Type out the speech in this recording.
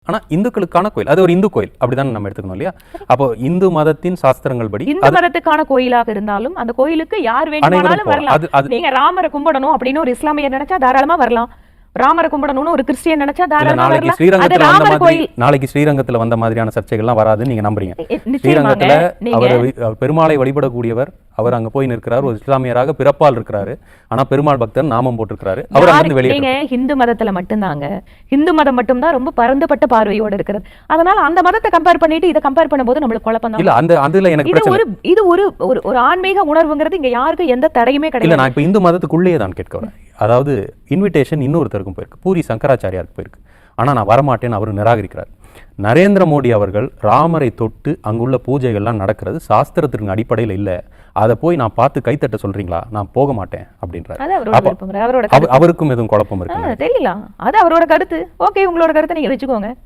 ஆனா இந்துக்களுக்கான கோயில், அது ஒரு இந்து கோயில் அப்படிதான் நம்ம எடுத்துக்கணும் இல்லையா? அப்போ இந்து மதத்தின் சாஸ்திரங்கள் படி இந்து மதத்துக்கான கோயிலாக இருந்தாலும் அந்த கோயிலுக்கு யார் வேண்டுமானாலும் வரலாம். நீங்க ராமரை கும்பிடணும் அப்படின்னு ஒரு இஸ்லாமியர் நினைச்சா தாராளமா வரலாம். ராமரை கும்பிடணும்னு ஒரு கிறிஸ்டியன் நினைச்சா தாராளமா வரலாம். நாளைக்கு ஸ்ரீரங்கத்துல வந்த மாதிரியான சர்ச்சைகள்லாம் வராதுன்னு நீங்க நம்புறீங்க? ஸ்ரீரங்கத்துல அவர் பெருமாளை வழிபடக்கூடியவர், அவர் அங்க போய் நிற்கிறார், ஒரு இஸ்லாமியராக பிறப்பால் இருக்கிறாரு, ஆனா பெருமாள் பக்தர் நாமம் போட்டிருக்கிறாரு. அவர் அங்கிருந்து வெளியே நீங்க ஹிந்து மதத்துல மட்டும்தாங்க, ஹிந்து மதம் மட்டும்தான் ரொம்ப பரந்துபட்ட பார்வையோட இருக்கிறது. அதனால அந்த மதத்தை கம்பேர் பண்ணிட்டு இதை கம்பேர் பண்ணும்போது நம்மளுக்கு குழப்பம் தான். இல்ல அதுல எனக்கு பிரச்சனை. இது ஒரு ஆன்மீக உணர்வுங்கிறது இங்க யாருக்கும் எந்த தடையுமே கிடையாது. இல்ல நான் இப்ப இந்து மதத்துக்குள்ளேயே தான் கேட்க வரேன். அதாவது இன்விடேஷன் இன்னொருத்தருக்கும் போயிருக்கு, பூரி சங்கராச்சாரியாருக்கு போயிருக்கு, ஆனா நான் வரமாட்டேன்னு அவர் நிராகரிக்கிறார். நரேந்திர மோடி அவர்கள் ராமரை தொட்டு அங்குள்ள பூஜைகள்லாம் நடக்கிறது சாஸ்திரத்திற்கு அடிப்படையில் இல்லை, அதை போய் நான் பார்த்து கைத்தட்ட சொல்றீங்களா, நான் போக மாட்டேன் அப்படின்றாரு. அவருக்கும் எதுவும் குழப்பம் இருக்கு? தெரியல, அது அவரோட கருத்து. ஓகே, உங்களோட கருத்தை நீங்க வச்சுக்கோங்க.